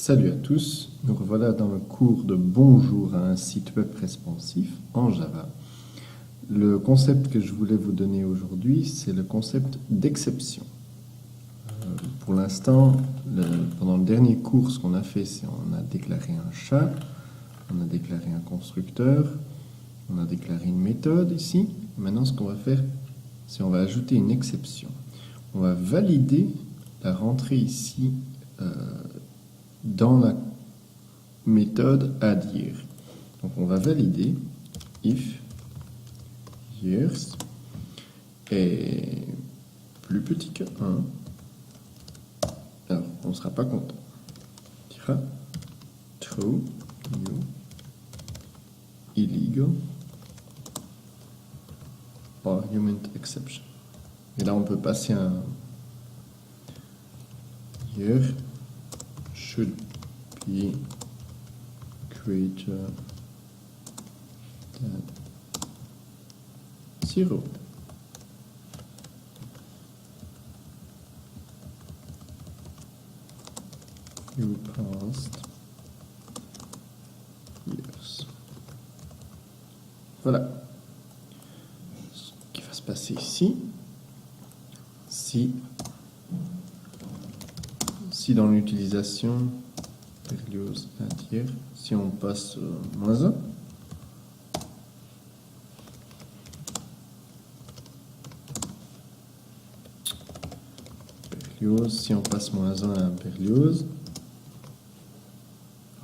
Salut à tous, nous revoilà dans le cours de Bonjour à un site web responsive en Java. Le concept que je voulais vous donner aujourd'hui, c'est le concept d'exception. Pour l'instant, pendant le dernier cours, ce qu'on a fait, c'est on a déclaré un chat, on a déclaré un constructeur, on a déclaré une méthode ici. Maintenant, ce qu'on va faire, c'est on va ajouter une exception. On va valider la rentrée ici dans la méthode addYear. Donc on va valider if years est plus petit que 1. Alors on ne sera pas content. On dira true new illegal argument exception. Et là on peut passer un year should be greater than 0. You passed years. Voilà. Ce qui va se passer ici, si dans l'utilisation Berlioz addYear, si on passe moins 1, Berlioz, si on passe moins 1 à Berlioz,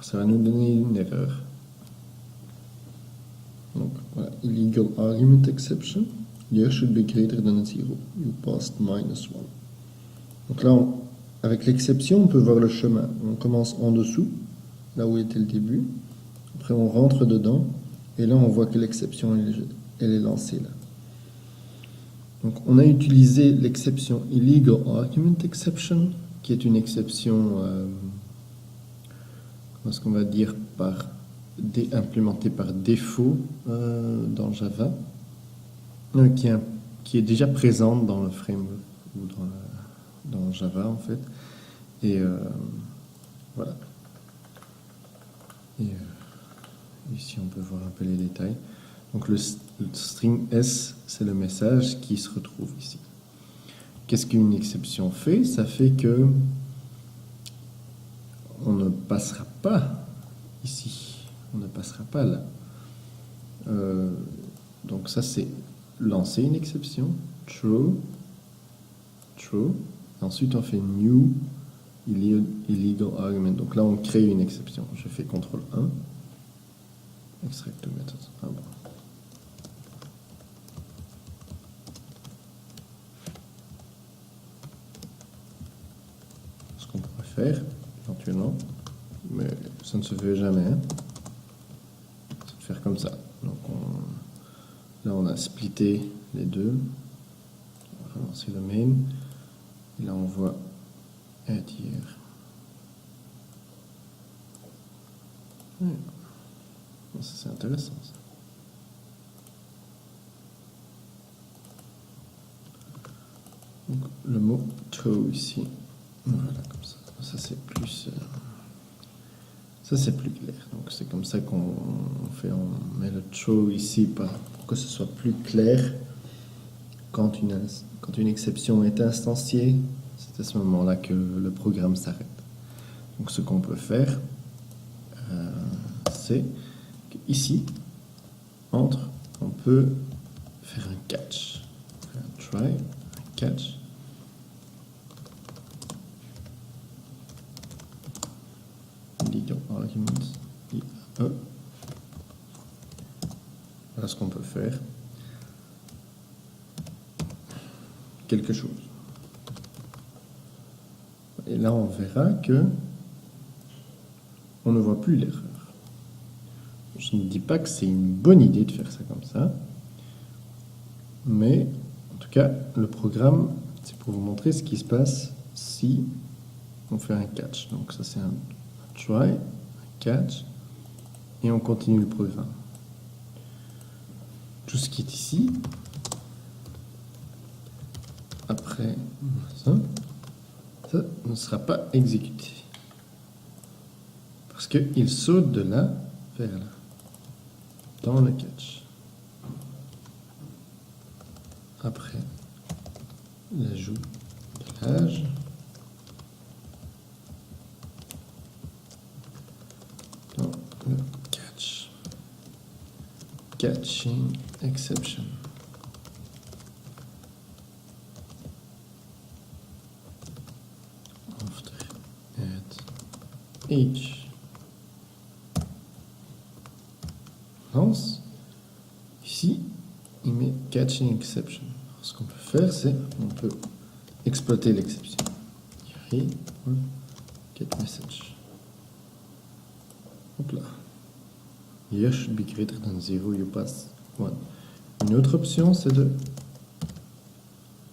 ça va nous donner une erreur. Donc voilà, illegal argument exception, year should be greater than 0, you passed -1. Donc là, avec l'exception, on peut voir le chemin. On commence en dessous, là où était le début. Après, on rentre dedans. Et là, on voit que l'exception, elle est lancée là. Donc, on a utilisé l'exception illegal argument exception, qui est une exception, comment est-ce qu'on va dire, implémentée par défaut dans Java, qui est déjà présente dans le framework ou dans Java en fait. Et voilà. Et ici on peut voir un peu les détails. Donc le string S, c'est le message qui se retrouve ici. Qu'est-ce qu'une exception fait? Ça fait que on ne passera pas ici. On ne passera pas là. Donc ça c'est lancer une exception. True. Ensuite, on fait new illegal argument. Donc là, on crée une exception. Je fais CTRL 1. Extract method. Ah bon. Ce qu'on pourrait faire, éventuellement, mais ça ne se fait jamais, c'est de faire comme ça. Donc là, on a splitté les deux. On va relancer le main. Et là, on voit addYear. Ça, c'est intéressant, ça. Donc, le mot true ici. Voilà, comme ça. Ça, c'est plus clair. Donc, c'est comme ça qu'on fait. On met le true ici pour que ce soit plus clair. Quand une exception est instanciée, c'est à ce moment-là que le programme s'arrête. Donc ce qu'on peut faire, c'est qu'ici, on peut faire un catch. Un try, un catch. Illegal argument, IAE. Voilà ce qu'on peut faire. Quelque chose. Et là, on verra que on ne voit plus l'erreur. Je ne dis pas que c'est une bonne idée de faire ça comme ça, mais en tout cas, le programme, c'est pour vous montrer ce qui se passe si on fait un catch. Donc ça, c'est un try, un catch, et on continue le programme. Tout ce qui est ici, après ça ne sera pas exécuté. Parce qu'il saute de là vers là, dans le catch. Après l'ajout de l'âge, dans le catch. Catching exception. After add age. Lance. Ici, il met catching exception. Alors, ce qu'on peut faire, c'est on peut exploiter l'exception. Get message. Hop là. Here should be greater than 0, you pass 1. Une autre option, c'est de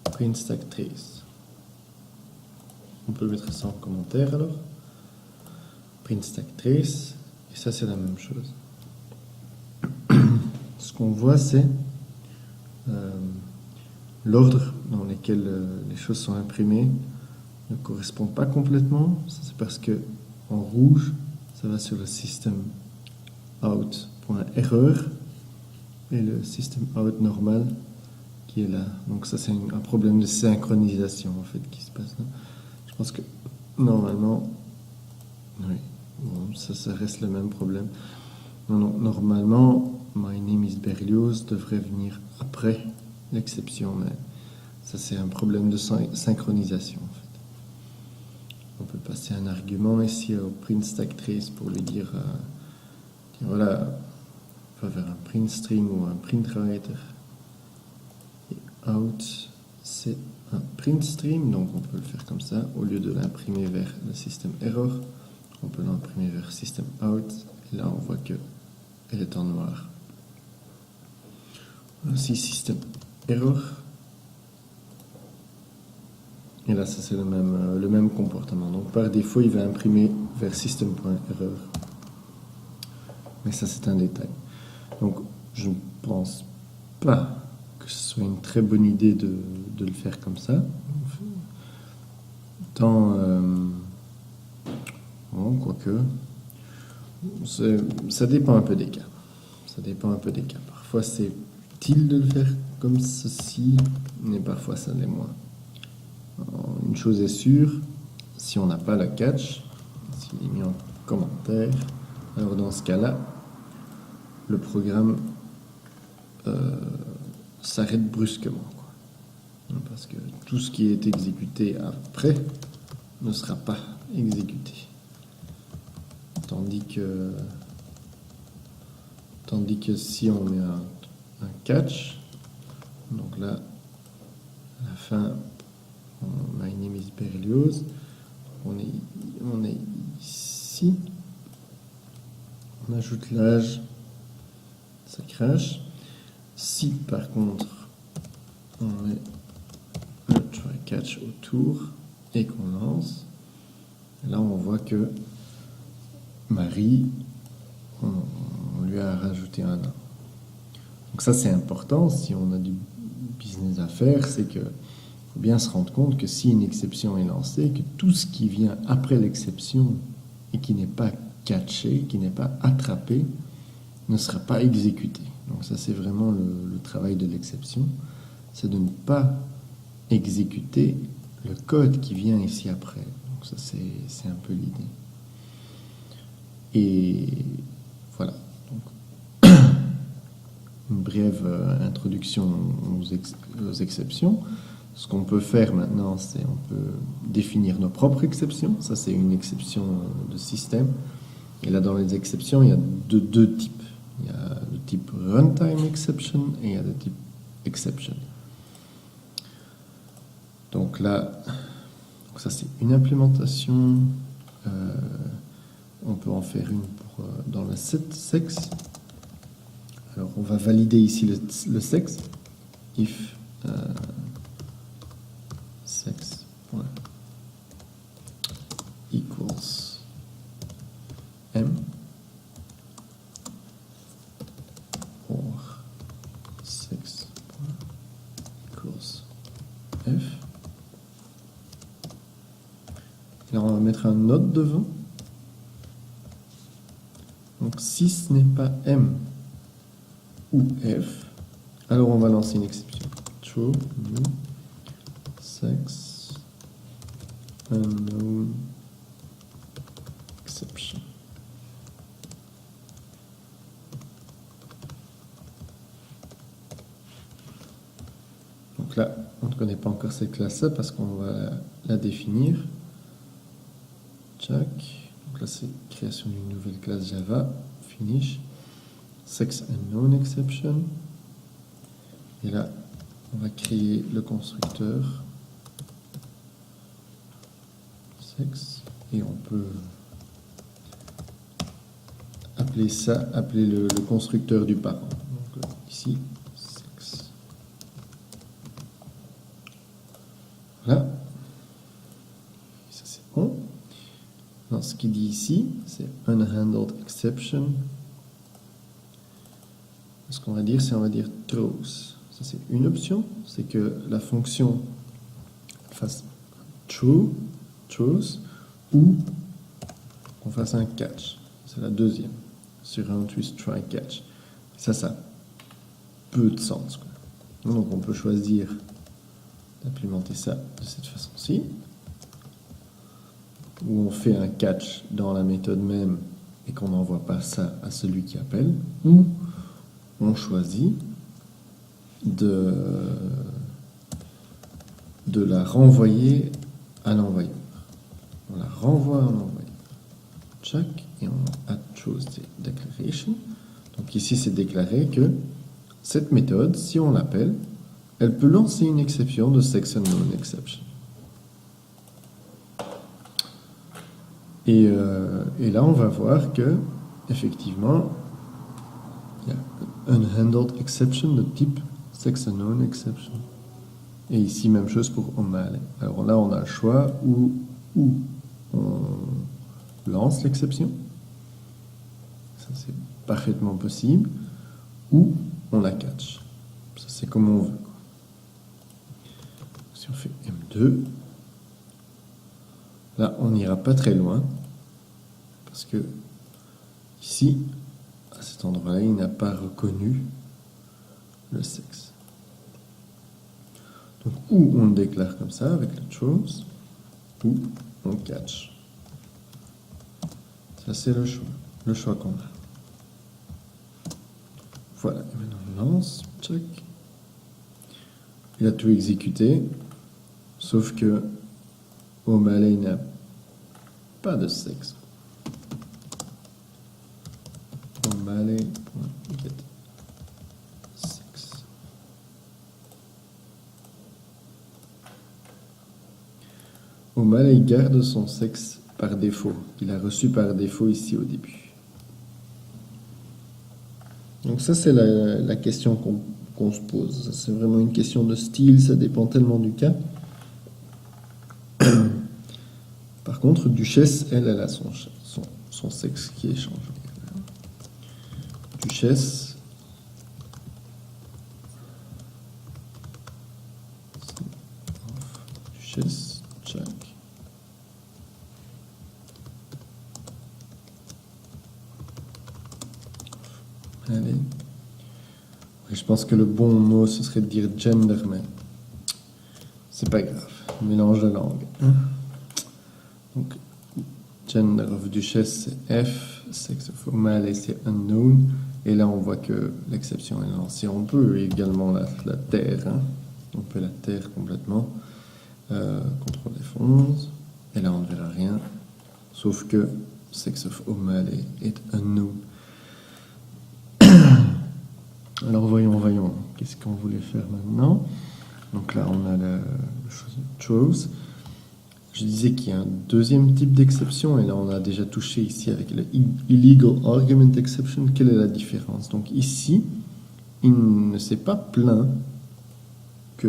print stack trace. On peut mettre ça en commentaire alors. Print stack trace, et ça c'est la même chose. Ce qu'on voit, c'est l'ordre dans lequel les choses sont imprimées ne correspond pas complètement. Ça, c'est parce que en rouge, ça va sur le system out.error et le system out normal qui est là. Donc ça, c'est un problème de synchronisation en fait qui se passe là. Je pense que normalement, oui, bon, ça reste le même problème. Non, normalement, my name is Berlioz devrait venir après l'exception, mais ça c'est un problème de synchronisation en fait. On peut passer un argument ici au print stack trace pour lui dire, voilà, on va faire un print string ou un print writer. Et out, c'est un print stream, donc on peut le faire comme ça. Au lieu de l'imprimer vers le system error, on peut l'imprimer vers system out. Et là, on voit que elle est en noir. Aussi system error. Et là, ça c'est le même comportement. Donc par défaut, il va imprimer vers system.error. Mais ça, c'est un détail. Donc, je ne pense pas que ce soit une très bonne idée de le faire comme ça. Tant, bon, quoique, ça dépend un peu des cas. Ça dépend un peu des cas. Parfois, c'est utile de le faire comme ceci, mais parfois, ça l'est moins. Alors, une chose est sûre, si on n'a pas la catch, s'il est mis en commentaire, alors dans ce cas-là, le programme s'arrête brusquement, quoi. Parce que tout ce qui est exécuté après ne sera pas exécuté. Tandis que si on met un catch, donc là, à la fin, my name is Berlioz, on est ici, on ajoute l'âge, ça crache. Si par contre on met le try catch autour et qu'on lance, là on voit que Marie, on lui a rajouté un an. Donc ça c'est important si on a du business à faire, c'est que faut bien se rendre compte que si une exception est lancée, que tout ce qui vient après l'exception et qui n'est pas catché, qui n'est pas attrapé, ne sera pas exécuté. Donc ça c'est vraiment le travail de l'exception, c'est de ne pas exécuter le code qui vient ici après. Donc ça c'est un peu l'idée. Et voilà. Donc, une brève introduction aux exceptions. Ce qu'on peut faire maintenant, c'est on peut définir nos propres exceptions. Ça c'est une exception de système. Et là dans les exceptions, il y a deux types. Il y a le type runtime exception et il y a le type exception. Donc là, ça c'est une implémentation. On peut en faire une dans le set sex. Alors on va valider ici le sexe. If sex equals m. Or sex equals f. Là, on va mettre un note devant. Donc si ce n'est pas M ou F, alors on va lancer une exception. True, new, sex, unknown, exception. Donc là, on ne connaît pas encore cette classe-là parce qu'on va la définir. Check. Donc là, c'est création d'une nouvelle classe Java. Finish. Sex unknown exception. Et là, on va créer le constructeur sex. Et on peut appeler ça, appeler le constructeur du parent. Donc ici, sex. Voilà. Et ça, c'est bon. Alors, ce qu'il dit ici, c'est unhandled exception. Ce qu'on va dire, c'est on va dire throws. Ça, c'est une option, c'est que la fonction fasse true, throws, ou qu'on fasse un catch. C'est la deuxième, sur un twist try catch. Ça a peu de sens, quoi. Donc on peut choisir d'implémenter ça de cette façon-ci, où on fait un catch dans la méthode même et qu'on n'envoie pas ça à celui qui appelle, ou on choisit de la renvoyer à l'envoyeur. On la renvoie à l'envoyeur. Check, et on add choose declaration. Donc ici, c'est déclaré que cette méthode, si on l'appelle, elle peut lancer une exception de sex unknown exception. Et là, on va voir que, effectivement, il y a unhandled exception de type sex unknown exception. Et ici, même chose pour O'Malley. Alors là, on a le choix où on lance l'exception. Ça, c'est parfaitement possible. Ou on la catch. Ça, c'est comme on veut. Si on fait M2, là, on n'ira pas très loin. Parce que ici, à cet endroit-là, il n'a pas reconnu le sexe. Donc, ou on le déclare comme ça, avec la chose, ou on catch. Ça, c'est le choix qu'on a. Voilà, et maintenant on lance, check. Il a tout exécuté, sauf que O'Malley n'a pas de sexe. O'Malley.get sex. O'Malley garde son sexe par défaut. Il a reçu par défaut ici au début. Donc ça, c'est la question qu'on se pose. C'est vraiment une question de style, ça dépend tellement du cas. Par contre, Duchesse, elle a son sexe qui est changé. Duchesse, check. Allez. Je pense que le bon mot, ce serait de dire gender, mais c'est pas grave. Mélange de langue. Donc, gender of Duchesse, c'est F. Sex of O'Malley, c'est unknown. Et là, on voit que l'exception est lancée. On peut également la taire. Hein. On peut la taire complètement. Ctrl F11. Et là, on ne verra rien. Sauf que Sex of O'Malley est unknown. Alors voyons, qu'est-ce qu'on voulait faire maintenant? Donc là on a la chose. Je disais qu'il y a un deuxième type d'exception, et là on a déjà touché ici avec le illegal argument exception. Quelle est la différence? Donc ici, il ne s'est pas plaint qu'on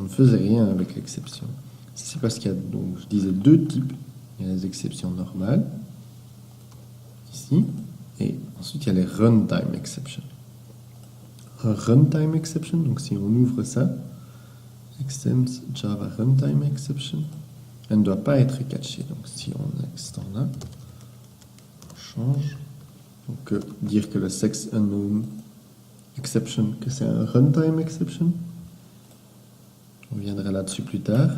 ne faisait rien avec l'exception. C'est parce qu'il y a, donc, je disais, deux types. Il y a les exceptions normales, ici, et ensuite il y a les runtime exceptions. Un runtime exception, donc si on ouvre ça, extends Java runtime exception, elle ne doit pas être catchée. Donc si on extend là, on change, Donc, dire que le sex unknown exception, que c'est un runtime exception. On viendra là-dessus plus tard.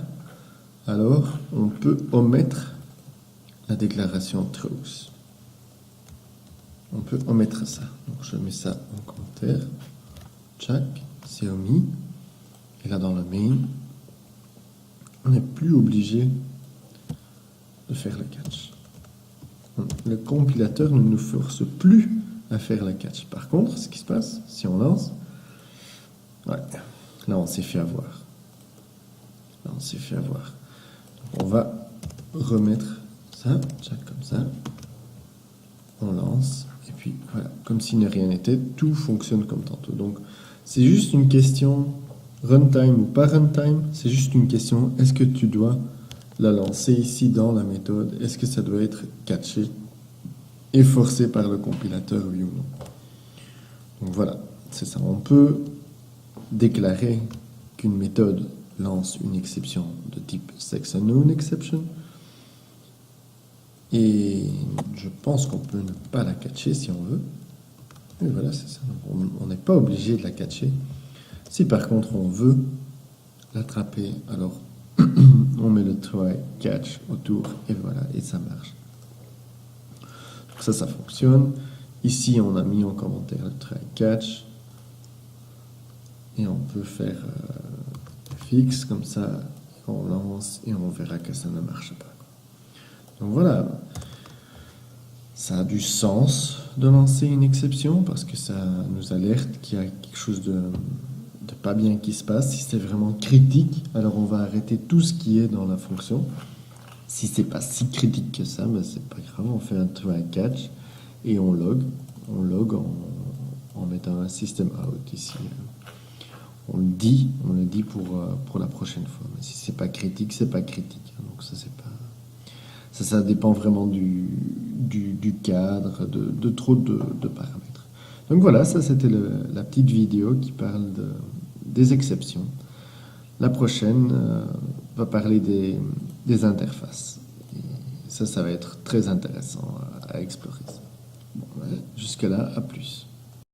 Alors, on peut omettre la déclaration truth. On peut omettre ça. Donc, je mets ça en commentaire. Check, c'est omis. Et là, dans le main, on n'est plus obligé de faire le catch. Le compilateur ne nous force plus à faire le catch. Par contre, ce qui se passe, si on lance, ouais, là, on s'est fait avoir. Là, on s'est fait avoir. Donc, on va remettre ça, check comme ça. On lance. Et puis, voilà, comme si de rien n'était, tout fonctionne comme tantôt. Donc, c'est juste une question, runtime ou pas runtime, c'est juste une question, est-ce que tu dois la lancer ici dans la méthode? Est-ce que ça doit être catché et forcé par le compilateur, oui ou non? Donc voilà, c'est ça. On peut déclarer qu'une méthode lance une exception de type sex_unknown exception. Et je pense qu'on peut ne pas la catcher si on veut. Et voilà, c'est ça. Donc on n'est pas obligé de la catcher. Si par contre on veut l'attraper, alors on met le try catch autour et voilà, et ça marche. Donc ça fonctionne. Ici, on a mis en commentaire le try catch et on peut faire fixe comme ça. On lance et on verra que ça ne marche pas. Donc voilà, ça a du sens de lancer une exception parce que ça nous alerte qu'il y a quelque chose de pas bien qui se passe. Si c'est vraiment critique, alors on va arrêter tout ce qui est dans la fonction. Si c'est pas si critique que ça, ben c'est pas grave, on fait un try catch et on log en mettant un system out ici. On le dit pour la prochaine fois. Mais si c'est pas critique, c'est pas critique. Donc ça c'est pas. Ça dépend vraiment du cadre, de trop de paramètres. Donc voilà, ça c'était la petite vidéo qui parle des exceptions. La prochaine va parler des interfaces. Et ça va être très intéressant à explorer. Bon, jusque-là, à plus.